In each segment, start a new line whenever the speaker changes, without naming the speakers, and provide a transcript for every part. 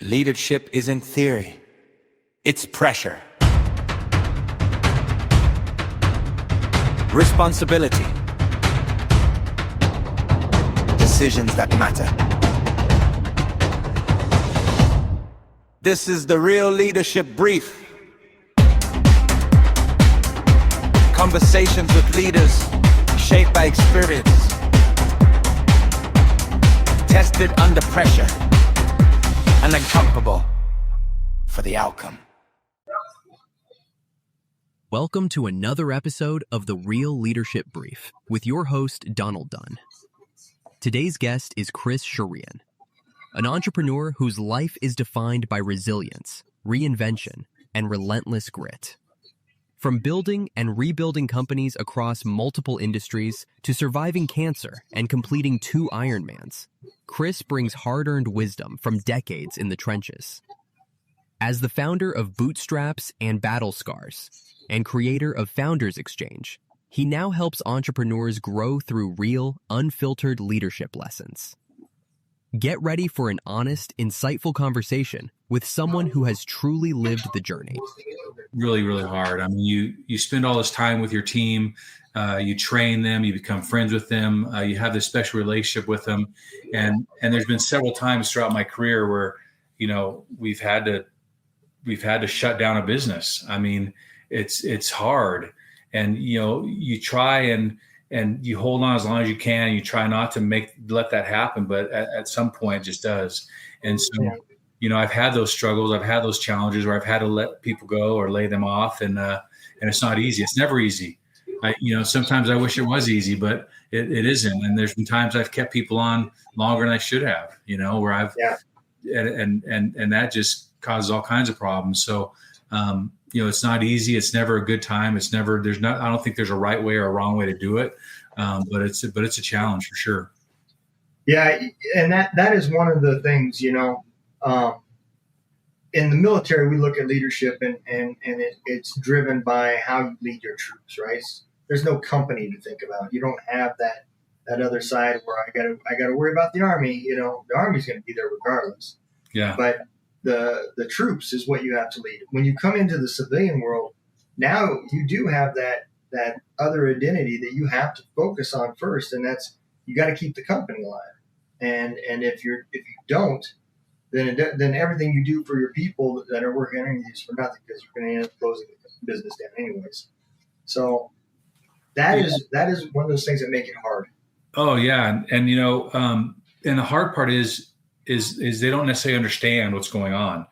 Leadership isn't theory. It's pressure. Responsibility. Decisions that matter. This is the Real Leadership Brief. Conversations with leaders shaped by experience. Tested under pressure. And accountable for the outcome.
Welcome to another episode of the Real Leadership Brief with your host, Donald Dunn. Today's guest is Chris Scherrian, an entrepreneur whose life is defined by resilience, reinvention, and relentless grit. From building and rebuilding companies across multiple industries to surviving cancer and completing 2 Ironmans, Chris brings hard-earned wisdom from decades in the trenches. As the founder of Bootstraps and Battle Scars and creator of Founders Exchange, he now helps entrepreneurs grow through real, unfiltered leadership lessons. Get ready for an honest, insightful conversation with someone who has truly lived the journey.
Really, really hard. I mean, you spend all this time with your team, you train them, you become friends with them, you have this special relationship with them. And there's been several times throughout my career where, we've had to shut down a business. I mean, it's hard. And, you try and you hold on as long as you can. You try not to let that happen, but at some point it just does. And so, I've had those struggles. I've had those challenges where I've had to let people go or lay them off. And it's not easy. It's never easy. Sometimes I wish it was easy, but it isn't. And there's been times I've kept people on longer than I should have, where I've, and that just causes all kinds of problems. So, it's not easy. It's never a good time. I don't think there's a right way or a wrong way to do it. But it's a challenge for sure.
Yeah. And that is one of the things, in the military, we look at leadership and it's driven by how you lead your troops, right? There's no company to think about. You don't have that other side where I gotta worry about the Army. The Army's going to be there regardless.
Yeah.
But the troops is what you have to lead. When you come into the civilian world, now you do have that other identity that you have to focus on first, and that's you got to keep the company alive. And if you don't, then everything you do for your people that are working underneath you is for nothing, because you're going to end up closing the business down anyways. So that is one of those things that make it hard.
Oh yeah, and and the hard part is they don't necessarily understand what's going on.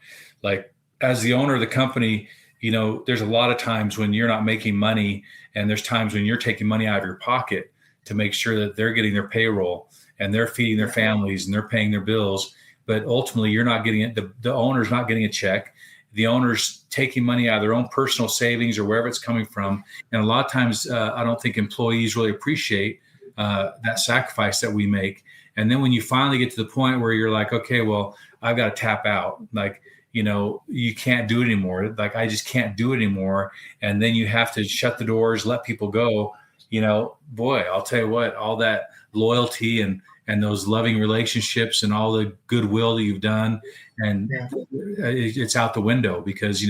Like, as the owner of the company, there's a lot of times when you're not making money, and there's times when you're taking money out of your pocket to make sure that they're getting their payroll and they're feeding their families and they're paying their bills. But ultimately, you're not getting it. The owner's not getting a check. The owner's taking money out of their own personal savings or wherever it's coming from. And a lot of times, I don't think employees really appreciate that sacrifice that we make. And then when you finally get to the point where you're like, okay, well, I've got to tap out. Like, you can't do it anymore. Like, I just can't do it anymore. And then you have to shut the doors, let people go. Boy, I'll tell you what, all that loyalty and those loving relationships and all the goodwill that you've done, and it's out the window because,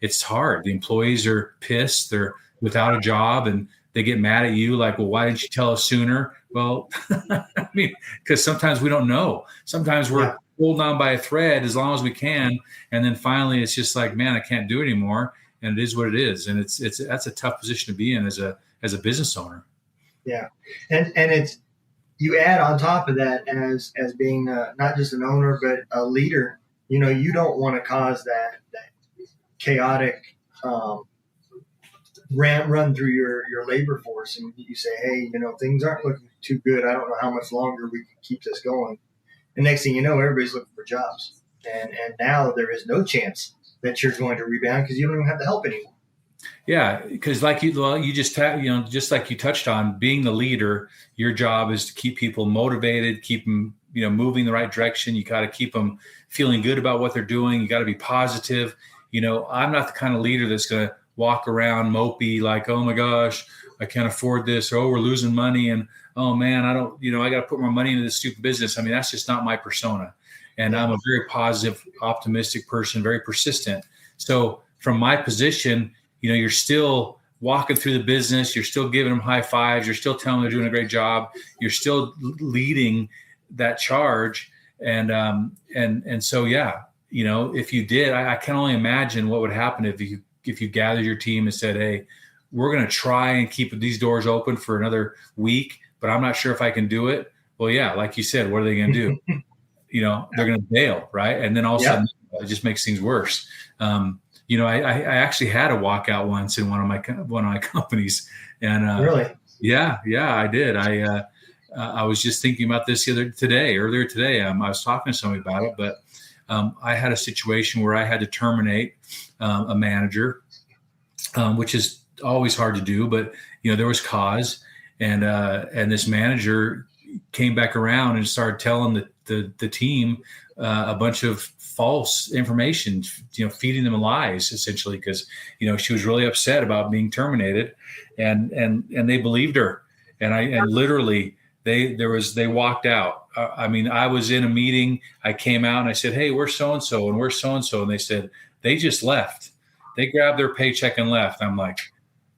it's hard. The employees are pissed. They're without a job and they get mad at you. Like, well, why didn't you tell us sooner? Well, I mean, because sometimes we don't know. Sometimes we're holding on by a thread as long as we can. And then finally it's just like, man, I can't do it anymore. And it is what it is. And that's a tough position to be in as a business owner. Yeah.
And it's, you add on top of that as being not just an owner, but a leader, you don't want to cause that chaotic run through your labor force. And you say, hey, things aren't looking too good. I don't know how much longer we can keep this going. And next thing you know, everybody's looking for jobs. And now there is no chance that you're going to rebound because you don't even have the help anymore.
Yeah, because you just just like you touched on, being the leader, your job is to keep people motivated, keep them moving the right direction. You got to keep them feeling good about what they're doing. You got to be positive. I'm not the kind of leader that's going to walk around mopey like, oh my gosh, I can't afford this. Or, oh, we're losing money. And, oh man, I don't, I got to put more money into this stupid business. I mean, that's just not my persona. And I'm a very positive, optimistic person, very persistent. So from my position, you're still walking through the business. You're still giving them high fives. You're still telling them they're doing a great job. You're still leading that charge. And so, if you did, I can only imagine what would happen if you gathered your team and said, hey, we're going to try and keep these doors open for another week, but I'm not sure if I can do it. Well, yeah, like you said, what are they going to do? They're going to bail, right? And then all of a sudden, it just makes things worse. I actually had a walkout once in one of my companies, and
really,
yeah, I did. I was just thinking about this earlier today. I was talking to somebody about it, but I had a situation where I had to terminate a manager, which is always hard to do, but there was cause, and this manager came back around and started telling the team a bunch of false information, feeding them lies essentially, because she was really upset about being terminated, and they believed her, and literally they walked out. I was in a meeting. I came out and I said, hey, we're so and so and we're so and so, and they said they just left. They grabbed their paycheck and left. I'm like,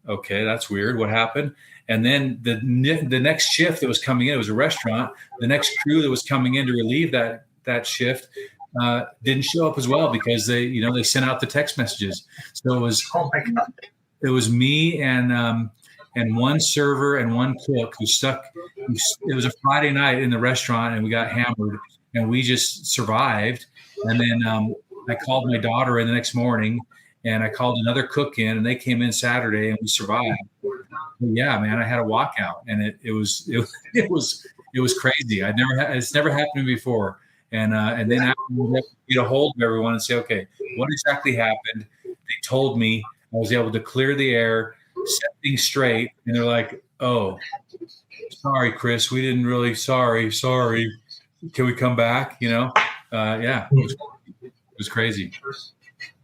okay, that's weird. What happened? And then the next shift that was coming in, it was a restaurant. The next crew that was coming in to relieve that shift didn't show up as well, because they sent out the text messages. So it was,
oh my God,
it was me and one server and one cook who stuck. It was a Friday night in the restaurant, and we got hammered, and we just survived. And then I called my daughter in the next morning, and I called another cook in, and they came in Saturday, and we survived. But yeah, man, I had a walkout, and it was crazy. It's never happened to me before. And then after we get a hold of everyone and say, okay, what exactly happened? They told me. I was able to clear the air, set things straight, and they're like, oh, sorry, Chris, we didn't really, sorry. Can we come back? Yeah, it was crazy.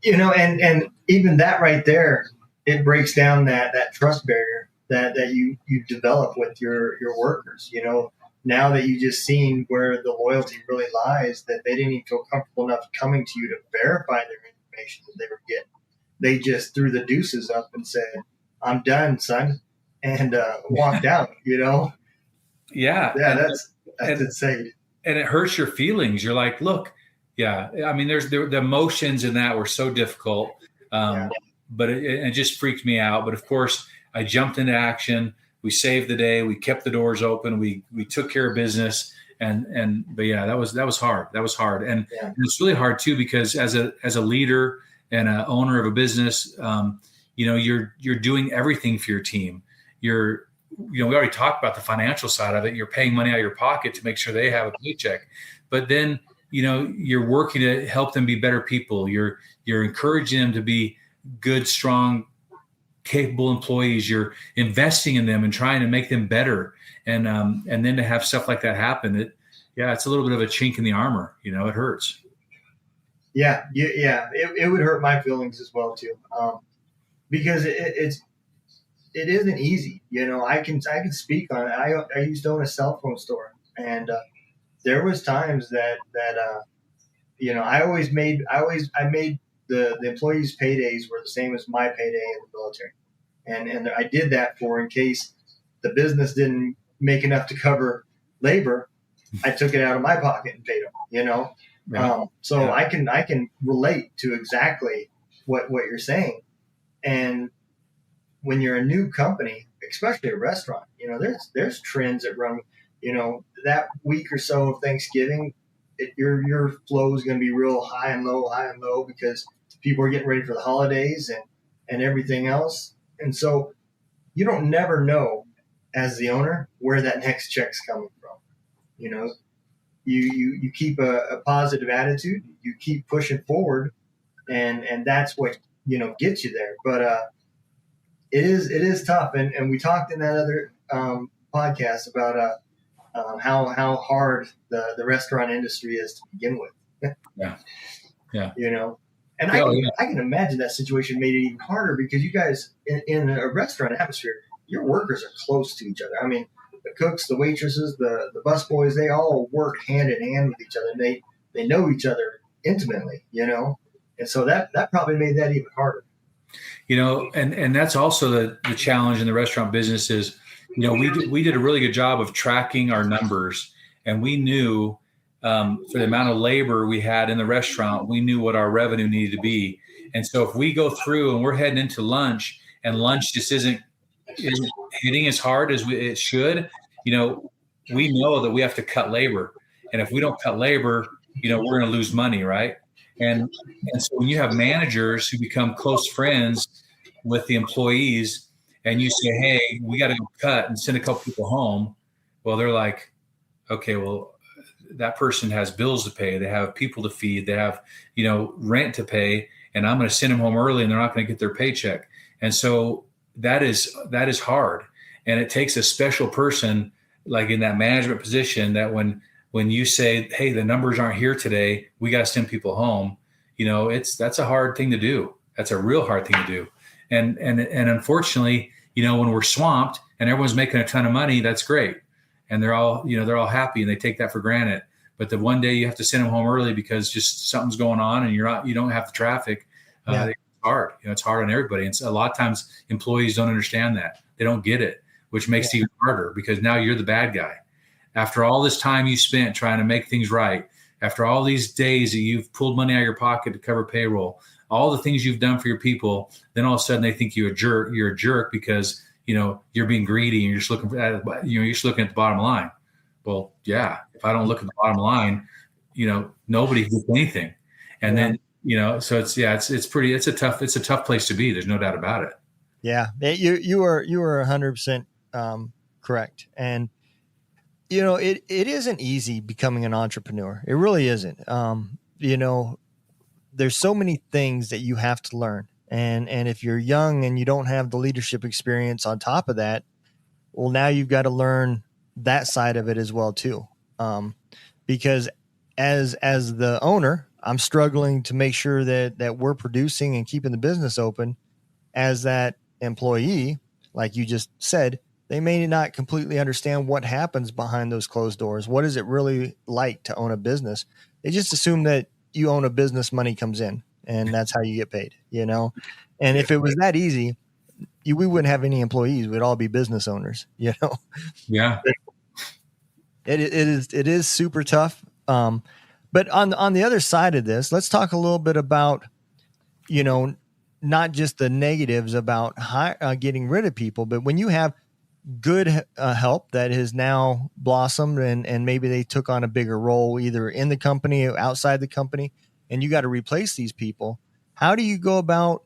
And even that right there, it breaks down that trust barrier that you develop with your workers. Now that you just seen where the loyalty really lies, that they didn't even feel comfortable enough coming to you to verify their information that they were getting. They just threw the deuces up and said, I'm done, son, and walked out, Yeah.
Yeah,
That's insane.
And it hurts your feelings. You're like, look, yeah. There's the emotions in that were so difficult, but it just freaked me out. But of course, I jumped into action. We saved the day. We kept the doors open. We took care of business. But yeah, that was hard. That was hard, and it's really hard too, because as a leader and an owner of a business, you're doing everything for your team. We already talked about the financial side of it. You're paying money out of your pocket to make sure they have a paycheck, but then you're working to help them be better people. You're encouraging them to be good, strong, capable employees. You're investing in them and trying to make them better. And then to have stuff like that happen, it's a little bit of a chink in the armor. It hurts.
Yeah. It would hurt my feelings as well too, because it isn't easy. I can speak on it. I used to own a cell phone store, and there was times that I made the employees' paydays were the same as my payday in the military, and I did that for in case the business didn't make enough to cover labor, I took it out of my pocket and paid them. I can relate to exactly what you're saying. And when you're a new company, especially a restaurant, there's trends that run. That week or so of Thanksgiving, your flow is going to be real high and low, because people are getting ready for the holidays and everything else. And so you don't never know, as the owner, where that next check's coming from. You keep a positive attitude, you keep pushing forward, and that's what gets you there. But it is tough, and we talked in that other podcast about how hard the restaurant industry is to begin with.
Yeah.
And I can imagine that situation made it even harder, because you guys in a restaurant atmosphere, your workers are close to each other. The cooks, the waitresses, the busboys, they all work hand in hand with each other. And they know each other intimately, and so that probably made that even harder.
And that's also the challenge in the restaurant business is, we did a really good job of tracking our numbers, and we knew for the amount of labor we had in the restaurant, we knew what our revenue needed to be. And so if we go through and we're heading into lunch and lunch just isn't hitting as hard as it should, we know that we have to cut labor. And if we don't cut labor, we're going to lose money, right? And so when you have managers who become close friends with the employees and you say, hey, we got to go cut and send a couple people home. Well, they're like, okay, well, that person has bills to pay. They have people to feed. They have, rent to pay. And I'm going to send them home early and they're not going to get their paycheck. And so that is hard. And it takes a special person like in that management position that when you say, hey, the numbers aren't here today, we got to send people home, that's a hard thing to do. That's a real hard thing to do. And unfortunately, when we're swamped and everyone's making a ton of money, that's great. And they're all happy and they take that for granted. But the one day you have to send them home early because just something's going on and you don't have the traffic. It's hard. It's hard on everybody. And so a lot of times employees don't understand that. They don't get it, which makes it even harder because now you're the bad guy. After all this time you spent trying to make things right, after all these days that you've pulled money out of your pocket to cover payroll, all the things you've done for your people, then all of a sudden they think you're a jerk because, you're being greedy and you're just looking at the bottom line. Well, yeah, if I don't look at the bottom line, nobody gets anything. And then, so it's a tough place to be. There's no doubt about it.
Yeah. You are 100% correct. And, it isn't easy becoming an entrepreneur. It really isn't. There's so many things that you have to learn. And if you're young and you don't have the leadership experience on top of that, well, now you've got to learn that side of it as well too. Because as the owner, I'm struggling to make sure that we're producing and keeping the business open. As that employee, like you just said, they may not completely understand what happens behind those closed doors. What is it really like to own a business? They just assume that you own a business, money comes in, and that's how you get paid, And if it was that easy, we wouldn't have any employees. We'd all be business owners,
Yeah.
It is super tough. But on the other side of this, let's talk a little bit about, not just the negatives about getting rid of people, but when you have good help that has now blossomed and maybe they took on a bigger role either in the company or outside the company, and you got to replace these people. How do you go about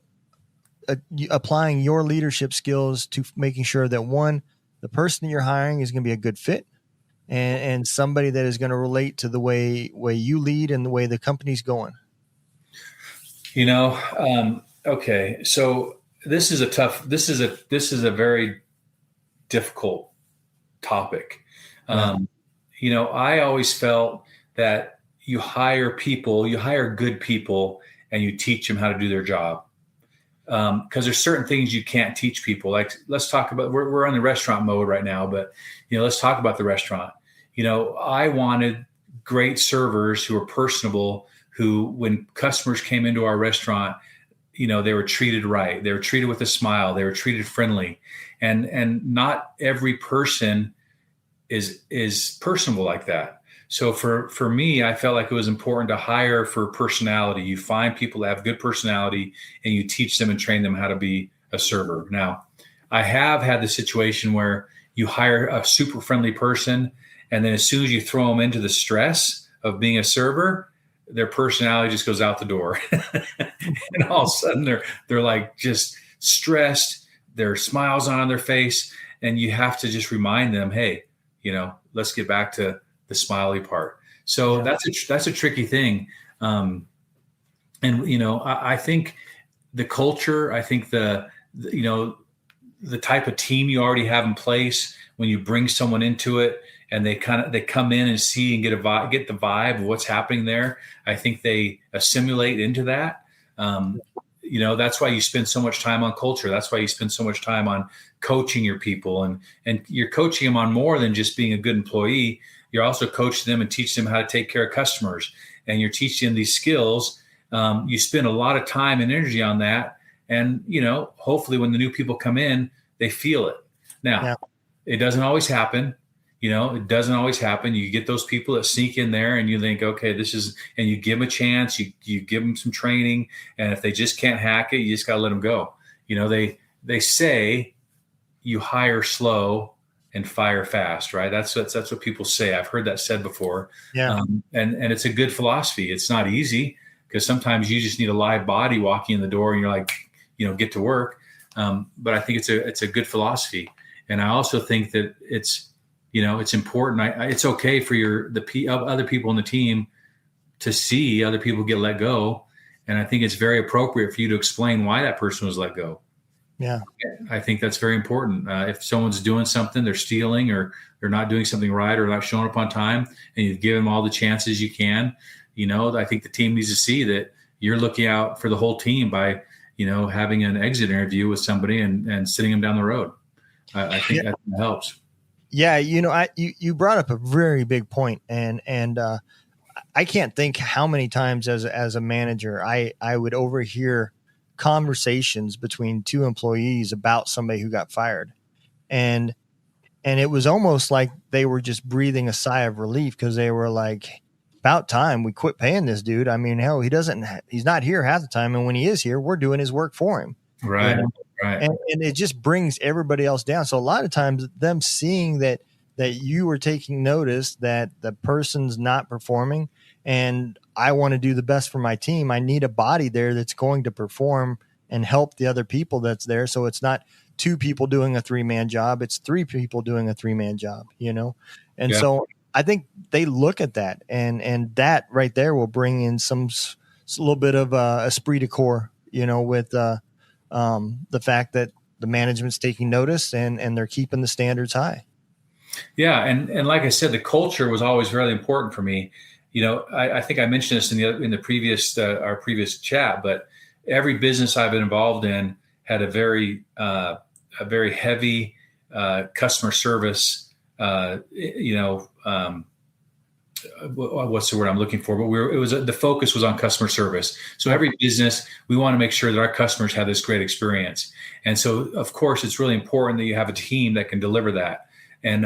applying your leadership skills to making sure that one, the person that you're hiring is going to be a good fit and somebody that is going to relate to the way you lead and the way the company's going?
Okay. So this is a very difficult topic. I always felt that you hire good people and you teach them how to do their job. Because there's certain things you can't teach people. Like, let's talk about, we're on the restaurant mode right now, but let's talk about the restaurant. I wanted great servers who were personable, who, when customers came into our restaurant, they were treated right. They were treated with a smile. They were treated friendly. And not every person is personable like that. So for me, I felt like it was important to hire for personality. You find people that have good personality and you teach them and train them how to be a server. Now, I have had the situation where you hire a super friendly person, and then as soon as you throw them into the stress of being a server, their personality just goes out the door. And all of a sudden they're like just stressed, their smiles on their face. And you have to just remind them, hey, let's get back to the smiley part. So that's a tricky thing. I think the culture, I think the type of team you already have in place, when you bring someone into it and they come in and see and get the vibe of what's happening there, I think they assimilate into that. That's why you spend so much time on culture. That's why you spend so much time on coaching your people, and you're coaching them on more than just being a good employee. You're also coaching them and teach them how to take care of customers and you're teaching them these skills, you spend a lot of time and energy on that. And, hopefully when the new people come in, they feel it. Now, It doesn't always happen. It doesn't always happen. You get those people that sneak in there and you think, okay, and you give them a chance, you give them some training. And if they just can't hack it, you just got to let them go. They say you hire slow and fire fast, right? That's what people say. I've heard that said before.
Yeah.
And it's a good philosophy. It's not easy because sometimes you just need a live body walking in the door and you're like, get to work. But I think it's a good philosophy. And I also think that it's important. It's okay for other people on the team to see other people get let go. And I think it's very appropriate for you to explain why that person was let go.
Yeah.
I think that's very important. If someone's doing something, they're stealing or they're not doing something right or not showing up on time, and you give them all the chances you can, I think the team needs to see that you're looking out for the whole team by, having an exit interview with somebody and sitting them down the road. I think that helps.
Yeah. You brought up a very big point, and I can't think how many times as a manager, I would overhear conversations between two employees about somebody who got fired. And it was almost like they were just breathing a sigh of relief because they were like, about time we quit paying this dude. I mean, hell, he's not here half the time. And when he is here, we're doing his work for him.
Right. Right.
And it just brings everybody else down. So a lot of times them seeing that you are taking notice that the person's not performing and I want to do the best for my team. I need a body there that's going to perform and help the other people that's there. So it's not two people doing a 3-man job. It's 3 people doing a 3-man job, And so I think they look at that and that right there will bring in a little bit of esprit de corps, with the fact that the management's taking notice and they're keeping the standards high.
Yeah. And like I said, the culture was always really important for me. I think I mentioned this in the previous, our previous chat, but every business I've been involved in had a very heavy customer service, what's the word I'm looking for? But the focus was on customer service. So every business, we want to make sure that our customers have this great experience. And so of course it's really important that you have a team that can deliver that. And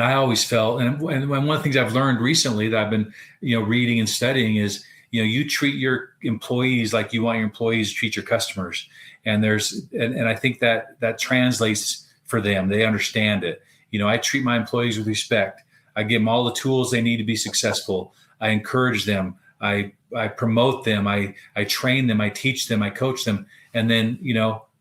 I always felt, and one of the things I've learned recently that I've been, reading and studying is, you treat your employees like you want your employees to treat your customers. And I think that translates for them. They understand it. I treat my employees with respect. I give them all the tools they need to be successful. I encourage them. I promote them. I train them. I teach them. I coach them. And then,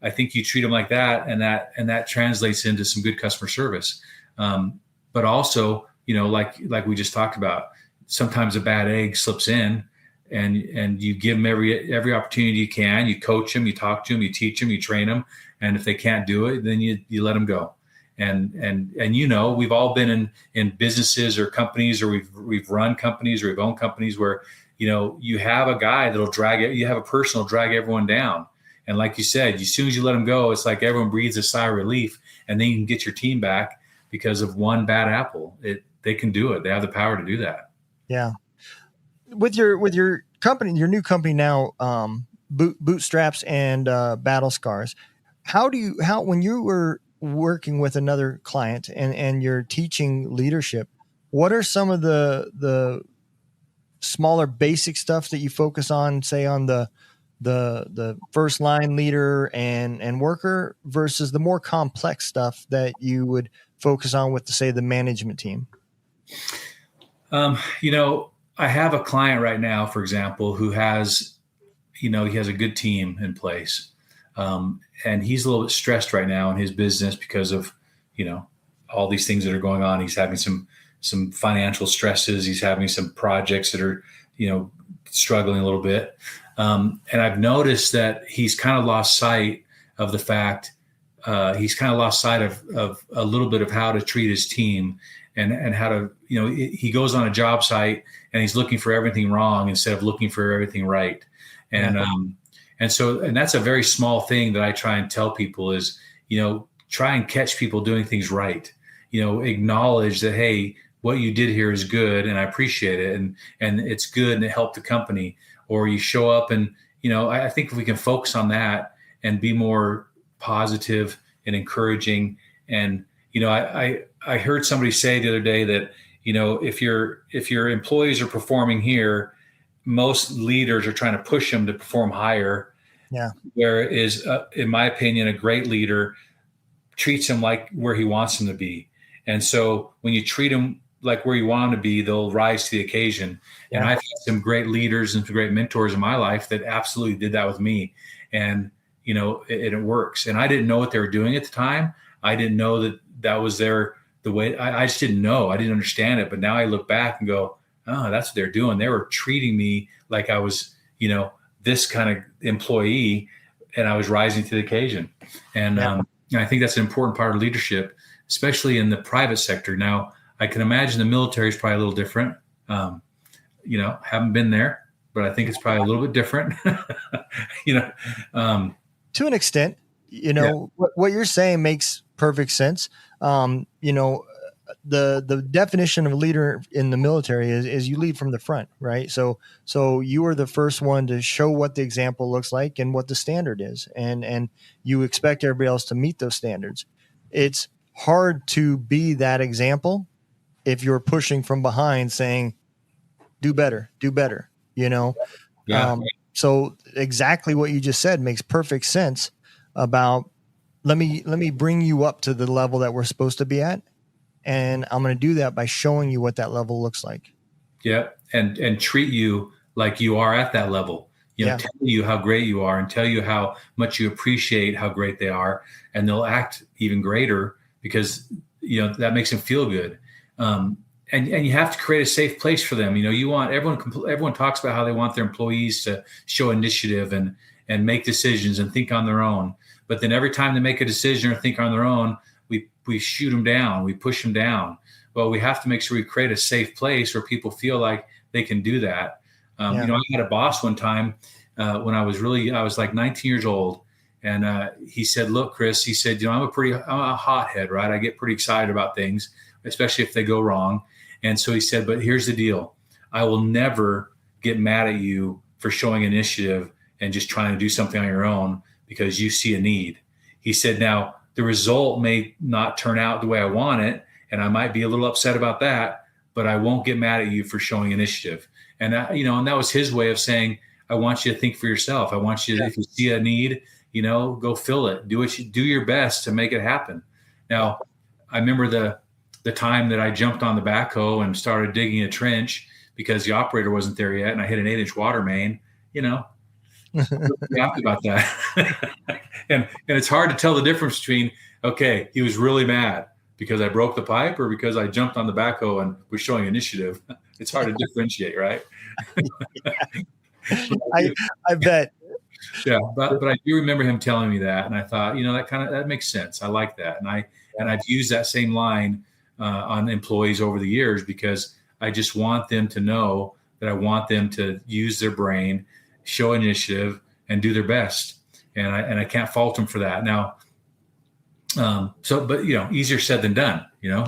I think you treat them like that, and that translates into some good customer service. But also, like we just talked about, sometimes a bad egg slips in, and you give them every opportunity you can. You coach them, you talk to them, you teach them, you train them, and if they can't do it, then you let them go. And we've all been in businesses or companies, or we've run companies or we've owned companies where you have a guy that'll drag it. You have a person that'll drag everyone down. And like you said, as soon as you let them go, it's like everyone breathes a sigh of relief, and then you can get your team back because of one bad apple. They can do it. They have the power to do that.
Yeah. With your company, your new company now, Bootstraps and Battle Scars, when you were working with another client and you're teaching leadership, what are some of the smaller basic stuff that you focus on, say on the first line leader and worker versus the more complex stuff that you would focus on with, say, the management team?
I have a client right now, for example, who has, he has a good team in place. And he's a little bit stressed right now in his business because of, all these things that are going on. He's having some financial stresses. He's having some projects that are, struggling a little bit. And I've noticed that he's kind of lost sight of the fact, he's kind of lost sight of a little bit of how to treat his team and how to, he goes on a job site and he's looking for everything wrong instead of looking for everything right. And, and that's a very small thing that I try and tell people is, try and catch people doing things right. Acknowledge that, hey, what you did here is good and I appreciate it, and it's good and it helped the company. Or you show up and, I think if we can focus on that and be more positive and encouraging. And, I heard somebody say the other day that, if your employees are performing here, most leaders are trying to push them to perform higher.
Yeah.
Whereas, in my opinion, a great leader treats them like where he wants them to be. And so when you treat them like where you want them to be, they'll rise to the occasion. Yeah. And I've had some great leaders and some great mentors in my life that absolutely did that with me. And, it works. And I didn't know what they were doing at the time. I didn't know that was the way. I just didn't know. I didn't understand it. But now I look back and go, oh, that's what they're doing. They were treating me like I was, this kind of employee, and I was rising to the occasion. And, and I think that's an important part of leadership, especially in the private sector. Now, I can imagine the military is probably a little different. Haven't been there, but I think it's probably a little bit different.
To an extent, what you're saying makes perfect sense. The definition of a leader in the military is you lead from the front, right? So you are the first one to show what the example looks like and what the standard is, and you expect everybody else to meet those standards. It's hard to be that example if you're pushing from behind saying, do better, Yeah. So exactly what you just said makes perfect sense about let me bring you up to the level that we're supposed to be at. And I'm going to do that by showing you what that level looks like.
Yeah. And treat you like you are at that level, tell you how great you are and tell you how much you appreciate how great they are. And they'll act even greater because, that makes them feel good. And you have to create a safe place for them. You want everyone talks about how they want their employees to show initiative and make decisions and think on their own. But then every time they make a decision or think on their own, we shoot them down, we push them down. Well, we have to make sure we create a safe place where people feel like they can do that. I had a boss one time when I was like 19 years old. And he said, look, Chris, he said, I'm a hothead, right? I get pretty excited about things, especially if they go wrong. And so he said, but here's the deal. I will never get mad at you for showing initiative and just trying to do something on your own because you see a need. He said, now the result may not turn out the way I want it, and I might be a little upset about that, but I won't get mad at you for showing initiative. And and that was his way of saying, I want you to think for yourself. I want you to, if you see a need, go fill it. Do your best to make it happen. Now, I remember the time that I jumped on the backhoe and started digging a trench because the operator wasn't there yet, and I hit an 8-inch water main. I'm happy about that. and it's hard to tell the difference between, okay, he was really mad because I broke the pipe or because I jumped on the backhoe and was showing initiative. It's hard to differentiate, right?
I bet.
Yeah, but I do remember him telling me that, and I thought, that makes sense. I like that, and I've used that same line on employees over the years because I just want them to know that I want them to use their brain, show initiative, and do their best, and I can't fault them for that. Now, but easier said than done.
Yeah,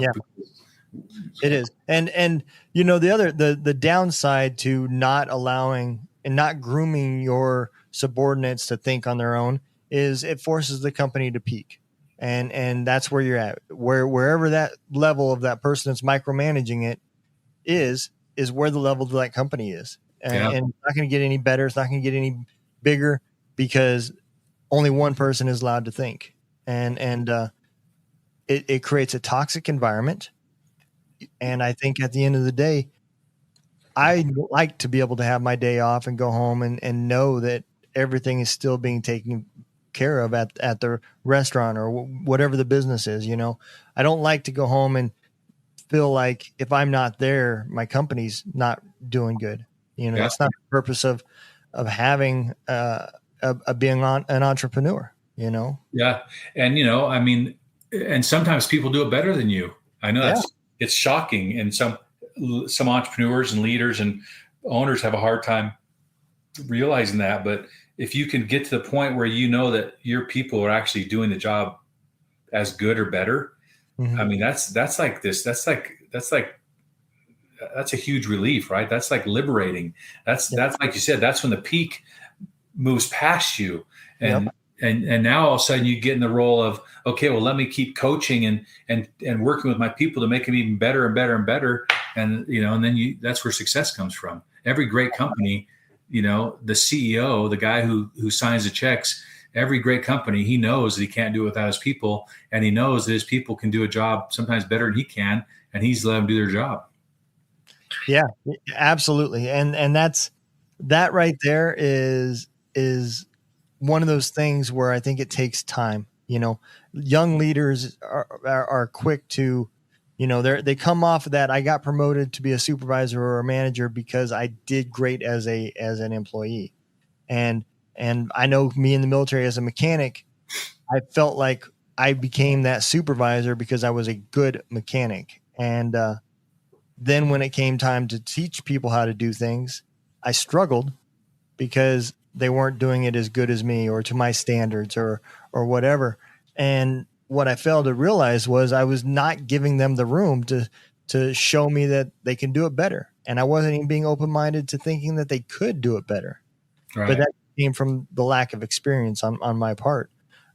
it is, and the downside to not allowing and not grooming your subordinates to think on their own is it forces the company to peak. And that's where you're at, wherever that level of that person that's micromanaging it is where the level of that company is. And it's not going to get any better. It's not going to get any bigger because only one person is allowed to think. And it creates a toxic environment. And I think at the end of the day, I like to be able to have my day off and go home and know that everything is still being taken care of at the restaurant or whatever the business is. I don't like to go home and feel like if I'm not there, my company's not doing good. That's not the purpose of having being an entrepreneur.
Yeah, and and sometimes people do it better than you. I know it's shocking, and some entrepreneurs and leaders and owners have a hard time realizing that. But if you can get to the point where that your people are actually doing the job as good or better, that's like this. That's like that's a huge relief, right? That's like liberating. That's like you said, that's when the peak moves past you. And now all of a sudden you get in the role of, okay, well, let me keep coaching and working with my people to make them even better and better and better. And, and then that's where success comes from. Every great company, the CEO, the guy who signs the checks, every great company, he knows that he can't do it without his people. And he knows that his people can do a job sometimes better than he can. And he's let them do their job.
Yeah, absolutely. And that right there is one of those things where I think it takes time. Young leaders are quick to, they come off of that. I got promoted to be a supervisor or a manager because I did great as an employee. And I know me in the military as a mechanic, I felt like I became that supervisor because I was a good mechanic. And then when it came time to teach people how to do things, I struggled because they weren't doing it as good as me or to my standards or whatever. And what I failed to realize was I was not giving them the room to show me that they can do it better. And I wasn't even being open-minded to thinking that they could do it better. Right. But that came from the lack of experience on my part.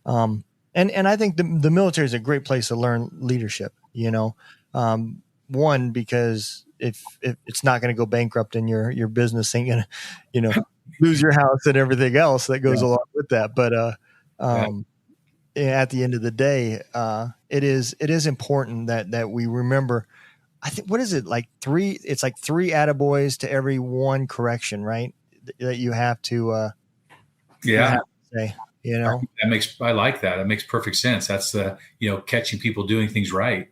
And I think the military is a great place to learn leadership, one, because if it's not going to go bankrupt and your business ain't going to, lose your house and everything else that goes along with that. But at the end of the day, it is important that we remember. I think, what is it, like three? It's like 3 attaboys to every 1 correction, right? That you have to say.
I like that. It makes perfect sense. That's the catching people doing things right.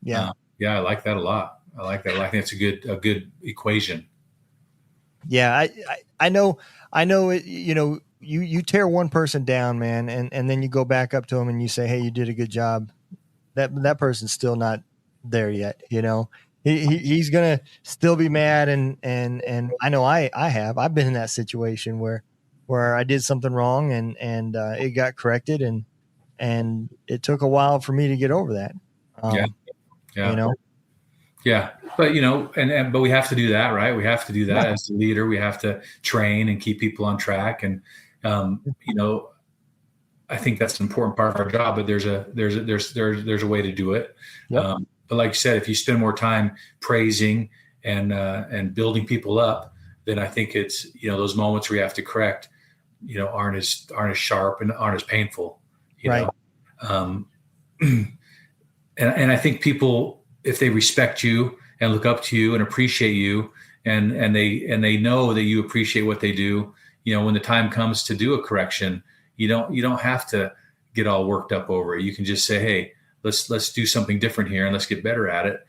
Yeah.
I like that a lot. I think it's a good equation.
Yeah, I know it. You tear one person down, man, and then you go back up to him and you say, "Hey, you did a good job." That person's still not there yet. He's gonna still be mad, and I know I've been in that situation where I did something wrong and it got corrected, and it took a while for me to get over that.
Yeah. But, but we have to do that, right? We have to do that as a leader. We have to train and keep people on track. And, I think that's an important part of our job, but there's a way to do it.
Yep.
But like you said, if you spend more time praising and building people up, then I think it's, those moments where you have to correct, aren't as sharp and aren't as painful,
right.
And I think people, if they respect you and look up to you and appreciate you, and they know that you appreciate what they do, when the time comes to do a correction, you don't have to get all worked up over it. You can just say, hey, let's do something different here and let's get better at it.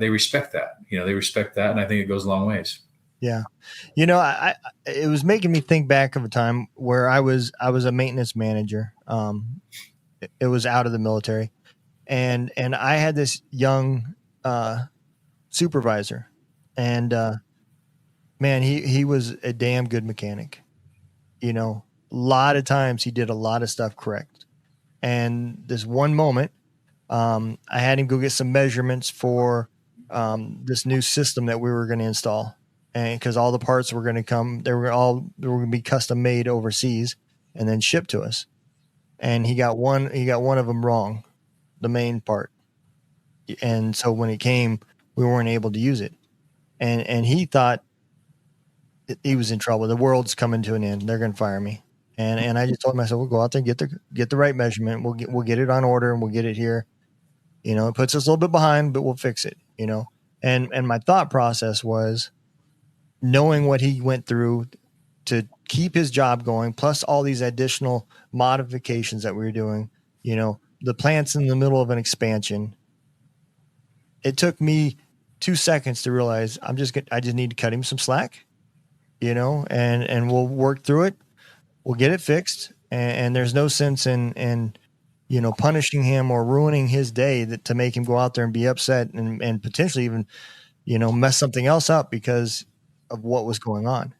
They respect that. And I think it goes a long ways.
Yeah. It was making me think back of a time where I was a maintenance manager. It was out of the military. And I had this young supervisor, and man, he was a damn good mechanic. A lot of times he did a lot of stuff correct. And this one moment, I had him go get some measurements for this new system that we were going to install, and because all the parts were going to come, they were going to be custom made overseas and then shipped to us. And he got one of them wrong, the main part. And so when it came, we weren't able to use it. And he thought he was in trouble. The world's coming to an end. They're going to fire me. And I just told him, I said, we'll go out there and get the right measurement. We'll get it on order and we'll get it here. It puts us a little bit behind, but we'll fix it, And my thought process was, knowing what he went through to keep his job going, plus all these additional modifications that we were doing, the plant's in the middle of an expansion. It took me 2 seconds to realize I just need to cut him some slack, and we'll work through it. We'll get it fixed. And there's no sense in punishing him or ruining his day to make him go out there and be upset and potentially even, mess something else up because of what was going on,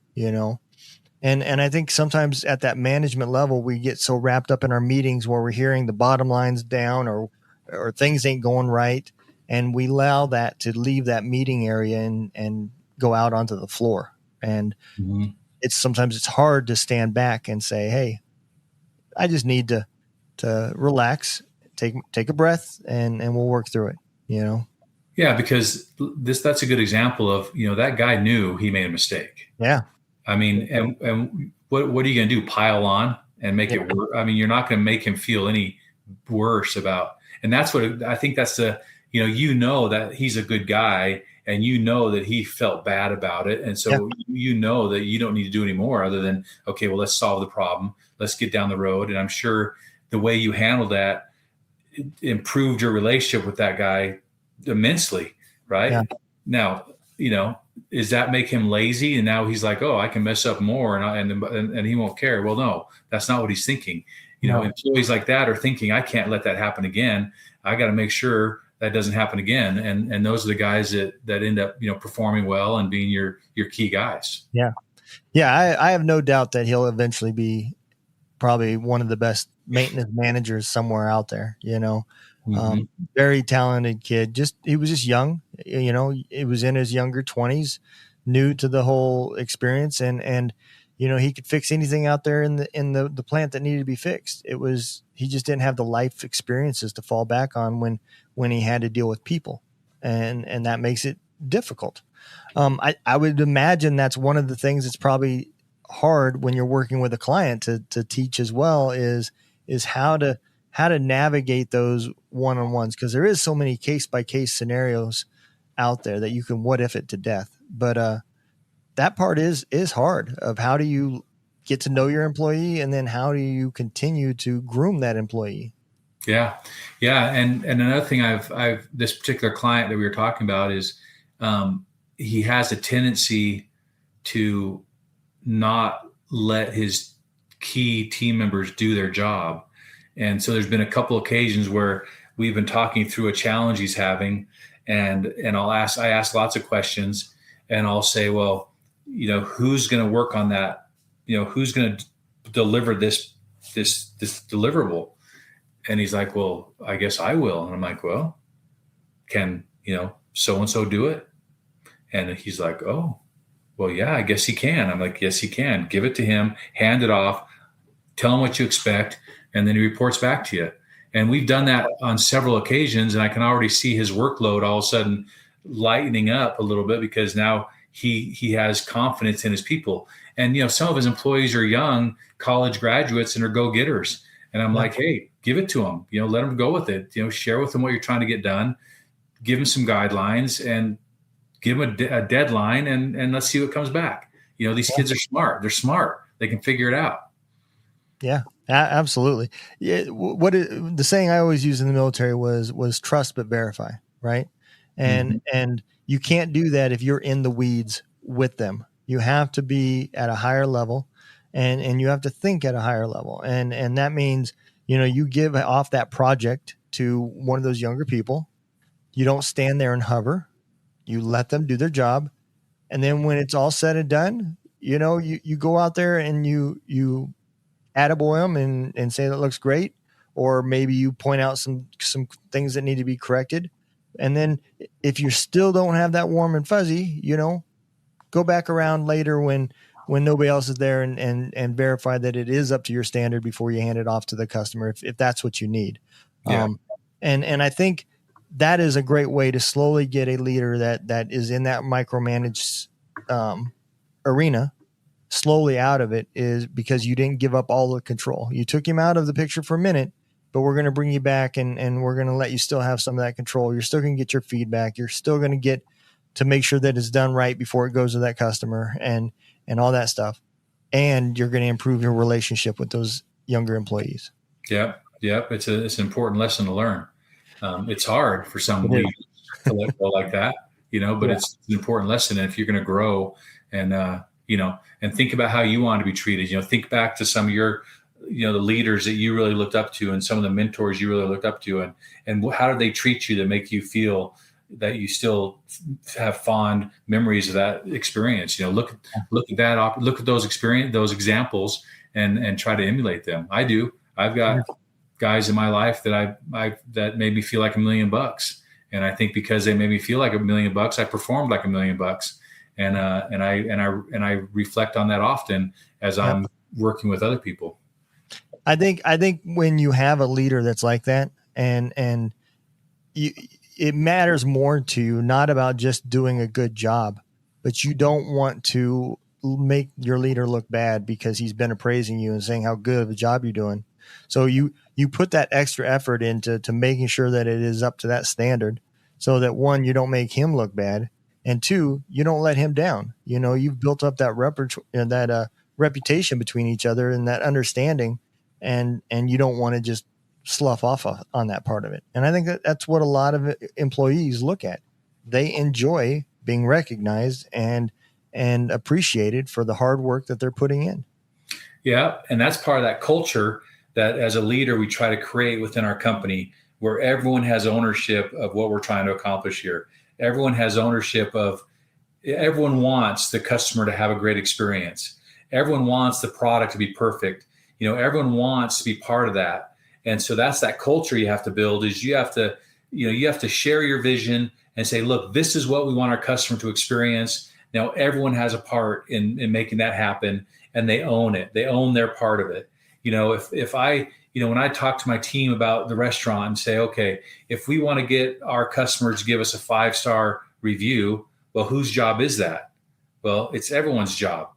And I think sometimes at that management level, we get so wrapped up in our meetings where we're hearing the bottom lines down or things ain't going right. and we allow that to leave that meeting area and go out onto the floor. And sometimes it's hard to stand back and say, hey, I just need to relax, take a breath, and we'll work through it,
Yeah, because that's a good example of, that guy knew he made a mistake.
Yeah.
I mean, and what are you going to do? Pile on and make it worse? I mean, you're not going to make him feel any worse about, and that's what I think that's that he's a good guy, and that he felt bad about it. And so that you don't need to do any more other than, okay, well, let's solve the problem. Let's get down the road. And I'm sure the way you handled that improved your relationship with that guy immensely. Right. Yeah. Now, does that make him lazy? And now he's like, oh, I can mess up more and he won't care. Well, no, that's not what he's thinking. Employees like that are thinking, I can't let that happen again. I got to make sure that doesn't happen again. And those are the guys that end up, performing well and being your key guys.
Yeah. Yeah. I have no doubt that he'll eventually be probably one of the best maintenance managers somewhere out there, very talented kid. He was just young, it was in his younger 20s, new to the whole experience. And he could fix anything out there in the plant that needed to be fixed. He just didn't have the life experiences to fall back on when he had to deal with people. And that makes it difficult. I would imagine that's one of the things that's probably hard when you're working with a client to teach as well is how to navigate those one-on-ones. Cause there is so many case by case scenarios out there that you can what if it to death. But, that part is hard of how do you get to know your employee, and then how do you continue to groom that employee?
Yeah. Yeah. And another thing I've this particular client that we were talking about is, he has a tendency to not let his key team members do their job. And so there's been a couple occasions where we've been talking through a challenge he's having, and I ask lots of questions, and I'll say, well, who's going to work on that? Who's going to deliver this deliverable? And he's like, well, I guess I will. And I'm like, well, can, so-and-so do it? And he's like, oh, well, yeah, I guess he can. I'm like, yes, he can. Give it to him, hand it off, tell him what you expect, and then he reports back to you. And we've done that on several occasions, and I can already see his workload all of a sudden lightening up a little bit, because now he has confidence in his people. And, some of his employees are young college graduates and are go-getters. And I'm like, hey, give it to them, let them go with it, share with them what you're trying to get done, give them some guidelines, and give them a deadline, and let's see what comes back. These kids are smart. They're smart. They can figure it out.
Yeah, absolutely. Yeah. The saying I always use in the military was trust, but verify. Right. And you can't do that if you're in the weeds with them. You have to be at a higher level, and you have to think at a higher level. And that means, you give off that project to one of those younger people. You don't stand there and hover. You let them do their job. And then when it's all said and done, you go out there and you attaboy them and say that looks great. Or maybe you point out some things that need to be corrected. And then if you still don't have that warm and fuzzy, go back around later when nobody else is there and verify that it is up to your standard before you hand it off to the customer, if that's what you need. Yeah. And I think that is a great way to slowly get a leader that is in that micromanaged arena slowly out of it, is because you didn't give up all the control. You took him out of the picture for a minute, but we're going to bring you back and we're going to let you still have some of that control. You're still going to get your feedback. You're still going to get to make sure that it's done right before it goes to that customer and all that stuff. And you're going to improve your relationship with those younger employees.
Yep. It's an important lesson to learn. It's hard for somebody to let go like that, but it's an important lesson. And if you're going to grow and think about how you want to be treated, think back to some of your, the leaders that you really looked up to and some of the mentors you really looked up to, and how did they treat you to make you feel that you still have fond memories of that experience? Look at that, look at those examples and try to emulate them. I do. I've got guys in my life that that made me feel like $1 million, And I think because they made me feel like $1 million, I performed like $1 million. And I reflect on that often as I'm working with other people.
I think when you have a leader that's like that, and it matters more to you, not about just doing a good job, but you don't want to make your leader look bad because he's been appraising you and saying how good of a job you're doing. So you put that extra effort into making sure that it is up to that standard, so that one, you don't make him look bad, and two, you don't let him down. You've built up that reputation between each other and that understanding, and you don't want to just slough off on that part of it. And I think that's what a lot of employees look at. They enjoy being recognized and appreciated for the hard work that they're putting in.
Yeah. And that's part of that culture that as a leader, we try to create within our company, where everyone has ownership of what we're trying to accomplish here. Everyone has ownership everyone wants the customer to have a great experience. Everyone wants the product to be perfect. Everyone wants to be part of that. And so that's that culture you have to build. Is you have to share your vision and say, look, this is what we want our customer to experience. Now everyone has a part in making that happen, and they own it. They own their part of it. If I, when I talk to my team about the restaurant and say, okay, if we want to get our customers to give us a 5-star review, well, whose job is that? Well, it's everyone's job.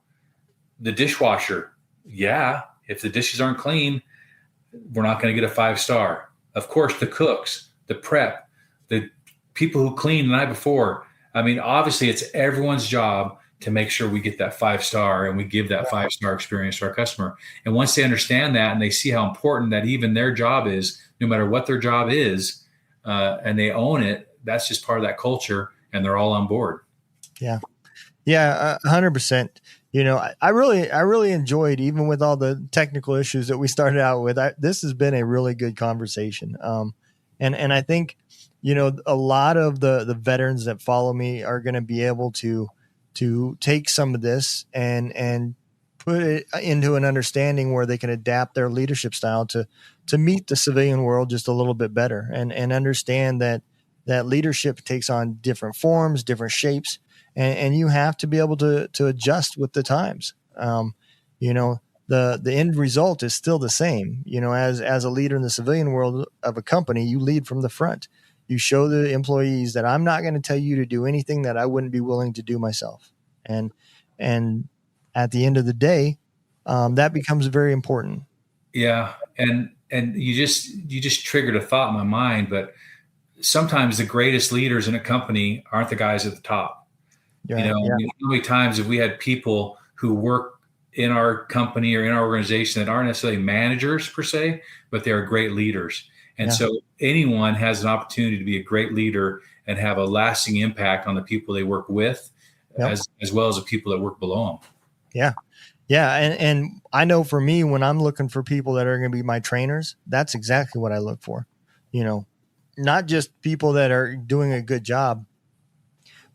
The dishwasher. Yeah. If the dishes aren't clean, we're not going to get a 5-star. Of course, the cooks, the prep, the people who clean the night before. I mean, obviously it's everyone's job to make sure we get that 5-star and we give that 5-star experience to our customer. And once they understand that and they see how important that even their job is, no matter what their job is, and they own it, that's just part of that culture, and they're all on board.
Yeah. Yeah. 100%. I really enjoyed, even with all the technical issues that we started out with, this has been a really good conversation. And I think, a lot of the veterans that follow me are going to be able to take some of this and put it into an understanding where they can adapt their leadership style to meet the civilian world just a little bit better, and understand that leadership takes on different forms, different shapes, and you have to be able to adjust with the times. The end result is still the same. As a leader in the civilian world of a company, you lead from the front. You show the employees that I'm not going to tell you to do anything that I wouldn't be willing to do myself. And at the end of the day, that becomes very important.
Yeah. And you just triggered a thought in my mind, but sometimes the greatest leaders in a company aren't the guys at the top.
Right,
how many times have we had people who work in our company or in our organization that aren't necessarily managers per se, but they're great leaders. And so anyone has an opportunity to be a great leader and have a lasting impact on the people they work with, as well as the people that work below them.
Yeah. Yeah. And I know for me, when I'm looking for people that are going to be my trainers, that's exactly what I look for. Not just people that are doing a good job,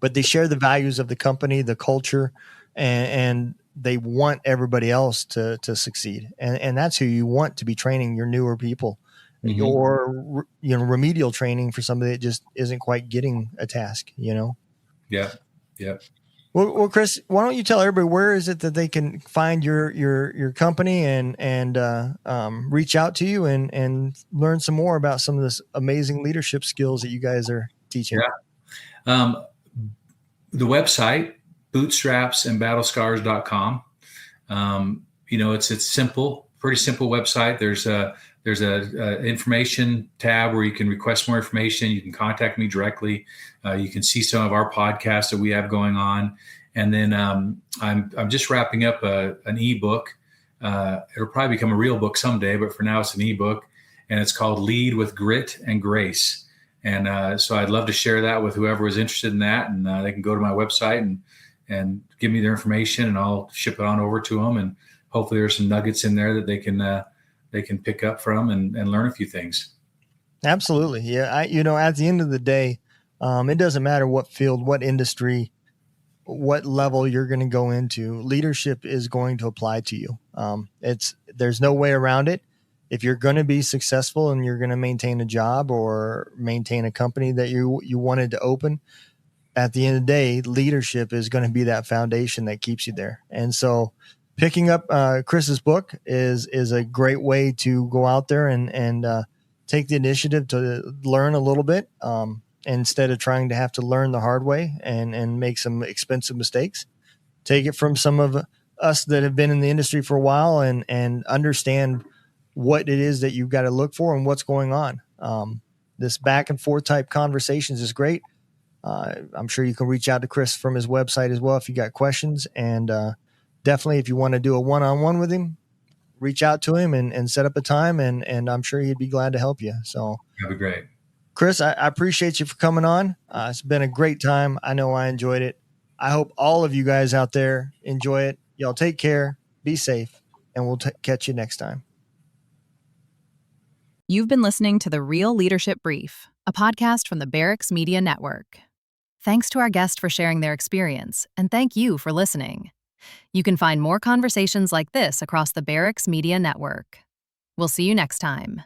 but they share the values of the company, the culture, and they want everybody else to succeed. And that's who you want to be training your newer people. Mm-hmm. Or remedial training for somebody that just isn't quite getting a task. Yeah. Well, Chris, why don't you tell everybody where is it that they can find your company and reach out to you and learn some more about some of this amazing leadership skills that you guys are teaching?
Yeah. The website, bootstraps and battle scars.com. It's simple, pretty simple website. There's a information tab where you can request more information. You can contact me directly. You can see some of our podcasts that we have going on. And then I'm just wrapping up an ebook. It'll probably become a real book someday, but for now it's an ebook, and it's called Lead with Grit and Grace. And so I'd love to share that with whoever is interested in that. And they can go to my website and give me their information, and I'll ship it on over to them. And hopefully there's some nuggets in there that they can pick up from and learn a few things.
Absolutely. Yeah. At the end of the day, it doesn't matter what field, what industry, what level you're going to go into, leadership is going to apply to you. There's no way around it. if you're going to be successful and you're going to maintain a job or maintain a company that you wanted to open, at the end of the day, leadership is going to be that foundation that keeps you there. And so picking up Chris's book is a great way to go out there and take the initiative to learn a little bit instead of trying to have to learn the hard way and make some expensive mistakes. Take it from some of us that have been in the industry for a while and understand what it is that you've got to look for and what's going on. This back and forth type conversations is great. I'm sure you can reach out to Chris from his website as well if you got questions. And definitely, if you want to do a one-on-one with him, reach out to him and set up a time, and I'm sure he'd be glad to help you. So
That'd be great.
Chris, I appreciate you for coming on. It's been a great time. I know I enjoyed it. I hope all of you guys out there enjoy it. Y'all take care, be safe, and we'll catch you next time.
You've been listening to The Real Leadership Brief, a podcast from the Barracks Media Network. Thanks to our guest for sharing their experience, and thank you for listening. You can find more conversations like this across the Barracks Media Network. We'll see you next time.